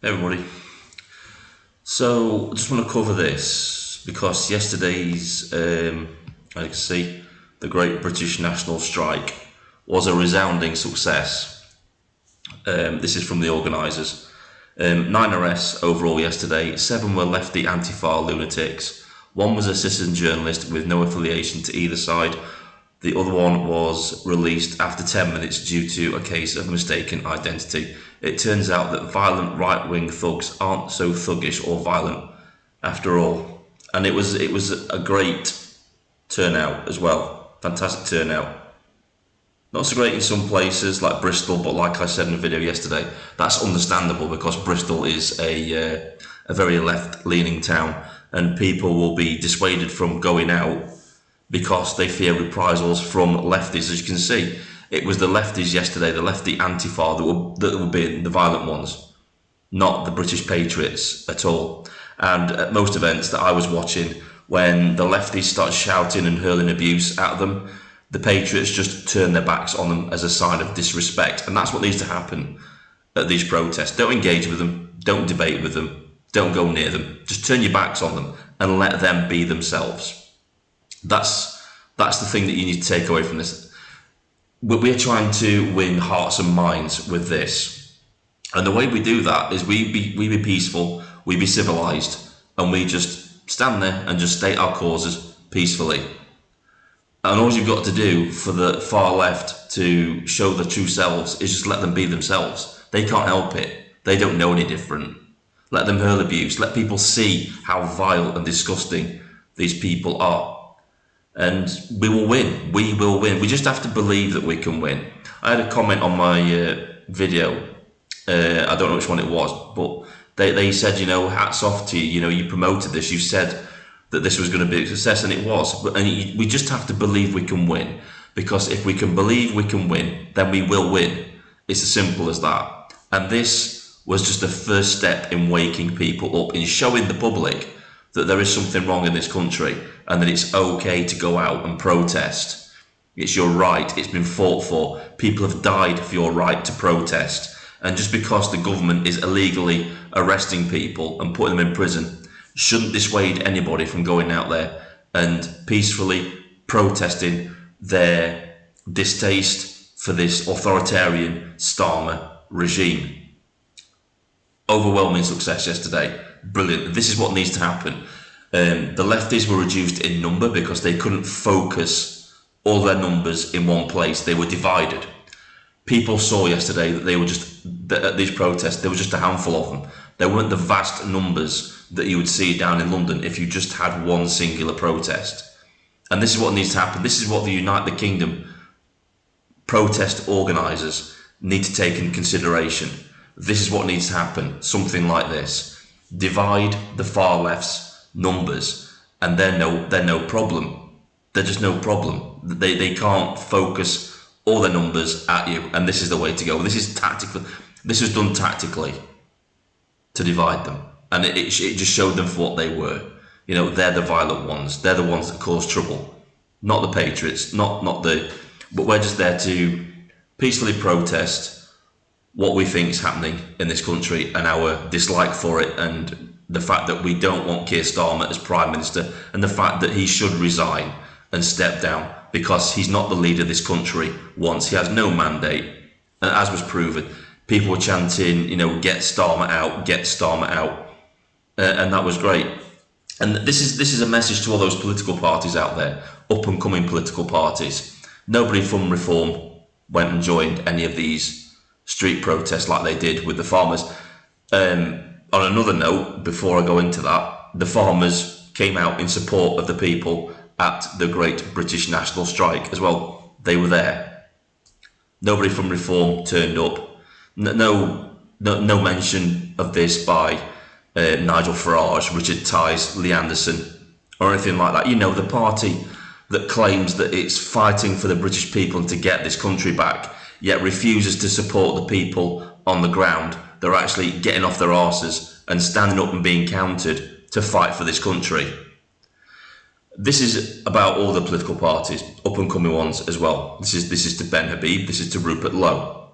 Hey everybody. So I just want to cover this because yesterday's, I can see, the Great British National Strike was a resounding success. This is from the organisers. 9 arrests overall yesterday. 7 were lefty Antifa lunatics. 1 was a citizen journalist with no affiliation to either side. The other one was released after 10 minutes due to a case of mistaken identity. It turns out that violent right-wing thugs aren't so thuggish or violent after all. And it was a great turnout as well. Fantastic turnout. Not so great in some places like Bristol, but like I said in the video yesterday, that's understandable because Bristol is a very left-leaning town and people will be dissuaded from going out because they fear reprisals from lefties. As you can see, it was the lefties yesterday, the lefty Antifa that were being the violent ones, not the British patriots at all. And at most events that I was watching, when the lefties started shouting and hurling abuse at them, the patriots just turned their backs on them as a sign of disrespect. And that's what needs to happen at these protests. Don't engage with them, don't debate with them, don't go near them. Just turn your backs on them and let them be themselves. That's the thing that you need to take away from this. We're trying to win hearts and minds with this, and the way we do that is we be peaceful, we be civilized, and we just stand there and just state our causes peacefully. And all you've got to do for the far left to show their true selves is just let them be themselves. They can't help it. They don't know any different. Let them hurl abuse. Let people see how vile and disgusting these people are. And we will win. We will win. We just have to believe that we can win. I had a comment on my video. I don't know which one it was, but they said, hats off to you. You promoted this. You said that this was going to be a success, and it was. And we just have to believe we can win. Because if we can believe we can win, then we will win. It's as simple as that. And this was just the first step in waking people up, in showing the public that there is something wrong in this country and that it's okay to go out and protest. It's your right, it's been fought for. People have died for your right to protest. And just because the government is illegally arresting people and putting them in prison shouldn't dissuade anybody from going out there and peacefully protesting their distaste for this authoritarian Starmer regime. Overwhelming success yesterday. Brilliant. This is what needs to happen. The lefties were reduced in number because they couldn't focus all their numbers in one place. They were divided. People saw yesterday that they were at these protests, there was just a handful of them. There weren't the vast numbers that you would see down in London if you just had one singular protest. And this is what needs to happen. This is what the United the Kingdom protest organisers need to take in consideration. This is what needs to happen. Something like this. Divide the far left's numbers and they're no problem. They're just no problem. They can't focus all their numbers at you, and this is the way to go. This is tactical. This was done tactically to divide them, and it just showed them for what they were. They're the violent ones. They're the ones that cause trouble, not the patriots, but we're just there to peacefully protest what we think is happening in this country and our dislike for it, and the fact that we don't want Keir Starmer as Prime Minister, and the fact that he should resign and step down because he's not the leader of this country once. He has no mandate, and as was proven, people were chanting, get Starmer out, get Starmer out, and that was great. And this is a message to all those political parties out there, up and coming political parties. Nobody from Reform went and joined any of these street protests like they did with the farmers. On another note, before I go into that, the farmers came out in support of the people at the Great British National Strike as well. They were there. Nobody from Reform turned up. No mention of this by Nigel Farage, Richard Tice, Lee Anderson, or anything like that. The party that claims that it's fighting for the British people and to get this country back, yet refuses to support the people on the ground. They're actually getting off their arses and standing up and being counted to fight for this country. This is about all the political parties, up and coming ones as well. This is to Ben Habib, this is to Rupert Lowe.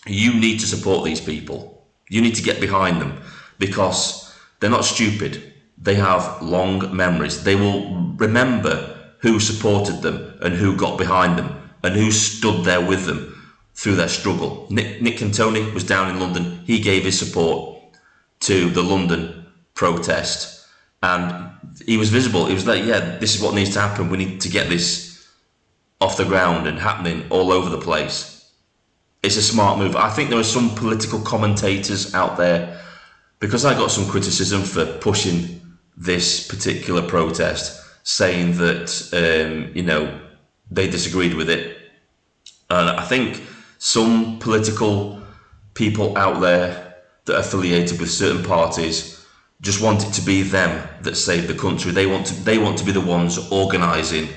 You need to support these people. You need to get behind them because they're not stupid. They have long memories. They will remember who supported them and who got behind them and who stood there with them through their struggle. Nick Cantoni was down in London. He gave his support to the London protest, and he was visible. He was like, yeah, this is what needs to happen. We need to get this off the ground and happening all over the place. It's a smart move. I think there are some political commentators out there, because I got some criticism for pushing this particular protest, saying that they disagreed with it. And I think some political people out there that are affiliated with certain parties just want it to be them that save the country. They want to be the ones organising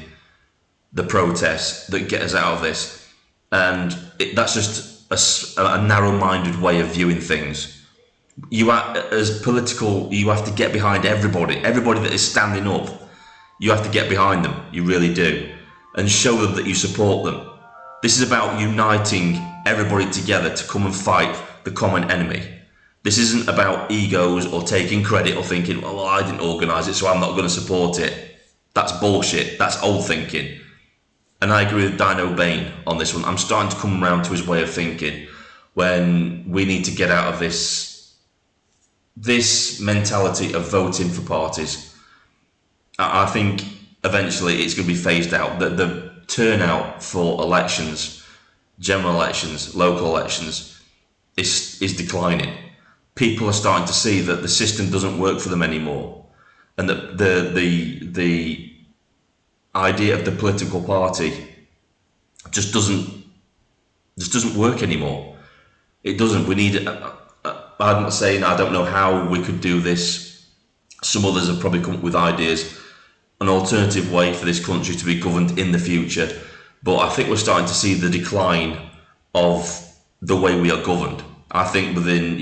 the protests that get us out of this, and that's just a narrow-minded way of viewing things. You are, as political, you have to get behind everybody that is standing up. You have to get behind them, you really do, and show them that you support them. This is about uniting everybody together to come and fight the common enemy. This isn't about egos or taking credit or thinking, well, I didn't organise it, so I'm not going to support it. That's bullshit. That's old thinking. And I agree with Dino Bain on this one. I'm starting to come around to his way of thinking when we need to get out of this mentality of voting for parties. I think eventually it's going to be phased out. The turnout for elections, general elections, local elections, is declining. People are starting to see that the system doesn't work for them anymore, and that the idea of the political party just doesn't work anymore. It doesn't. We need. I'm not saying I don't know how we could do this. Some others have probably come up with ideas, an alternative way for this country to be governed in the future. But I think we're starting to see the decline of the way we are governed. I think within,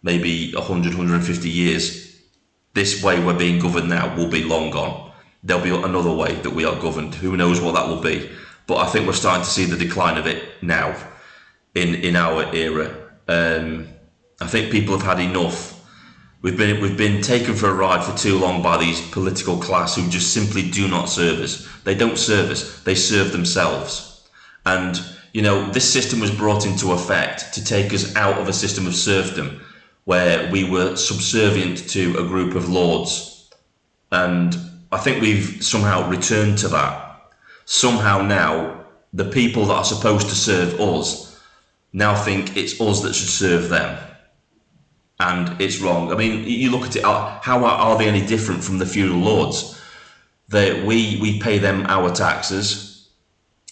maybe 100, 150 years, this way we're being governed now will be long gone. There'll be another way that we are governed. Who knows what that will be? But I think we're starting to see the decline of it now in our era. I think people have had enough. We've been taken for a ride for too long by these political class who just simply do not serve us. They don't serve us. They serve themselves. And this system was brought into effect to take us out of a system of serfdom where we were subservient to a group of lords. And I think we've somehow returned to that. Somehow now, the people that are supposed to serve us now think it's us that should serve them. And it's wrong. I mean, you look at it, how are they any different from the feudal lords? We pay them our taxes,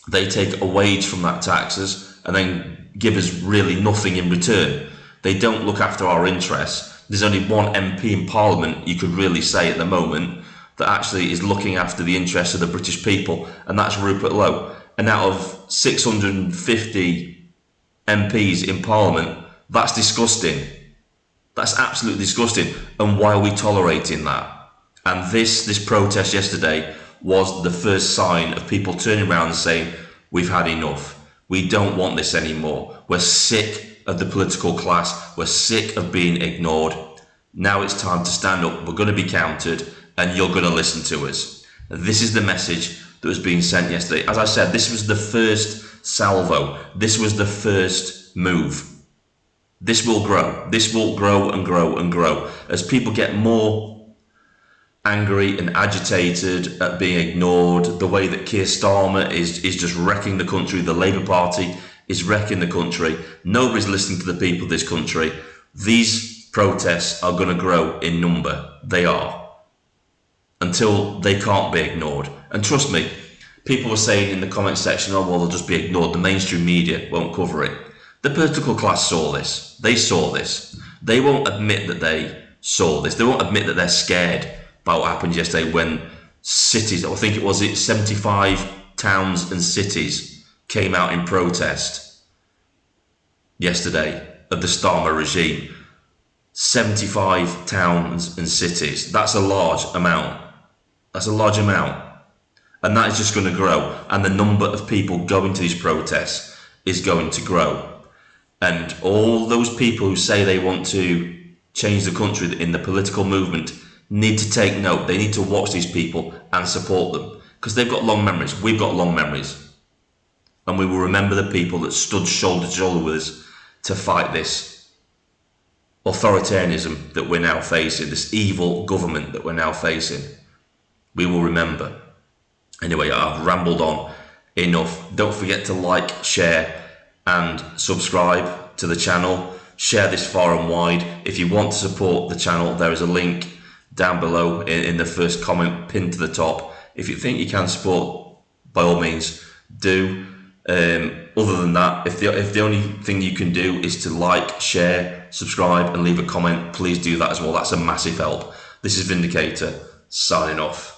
they take a wage from that taxes, and then give us really nothing in return. They don't look after our interests. There's only one MP in Parliament, you could really say at the moment, that actually is looking after the interests of the British people, and that's Rupert Lowe. And out of 650 MPs in Parliament, that's disgusting. That's absolutely disgusting. And why are we tolerating that? And this protest yesterday was the first sign of people turning around and saying, we've had enough. We don't want this anymore. We're sick of the political class. We're sick of being ignored. Now it's time to stand up. We're going to be counted, and you're going to listen to us. This is the message that was being sent yesterday. As I said, this was the first salvo. This was the first move. This will grow. This will grow and grow and grow as people get more angry and agitated at being ignored. The way that Keir Starmer is just wrecking the country. The Labour Party is wrecking the country. Nobody's listening to the people of this country. These protests are going to grow in number. They are. Until they can't be ignored. And trust me, people were saying in the comment section, oh, well, they'll just be ignored. The mainstream media won't cover it. The political class saw this. They saw this. They won't admit that they saw this. They won't admit that they're scared by what happened yesterday when cities, I think it was 75 towns and cities came out in protest yesterday of the Starmer regime. 75 towns and cities. That's a large amount. That's a large amount. And that is just going to grow. And the number of people going to these protests is going to grow. And all those people who say they want to change the country in the political movement need to take note. They need to watch these people and support them, because they've got long memories. We've got long memories. And we will remember the people that stood shoulder to shoulder with us to fight this authoritarianism that we're now facing, this evil government that we're now facing. We will remember. Anyway, I've rambled on enough. Don't forget to like, share, and subscribe to the channel. Share this far and wide. If you want to support the channel, there is a link down below in the first comment pinned to the top. If you think you can support, by all means, do. Other than that, if the only thing you can do is to like, share, subscribe, and leave a comment, please do that as well. That's a massive help. This is Vindicator, signing off.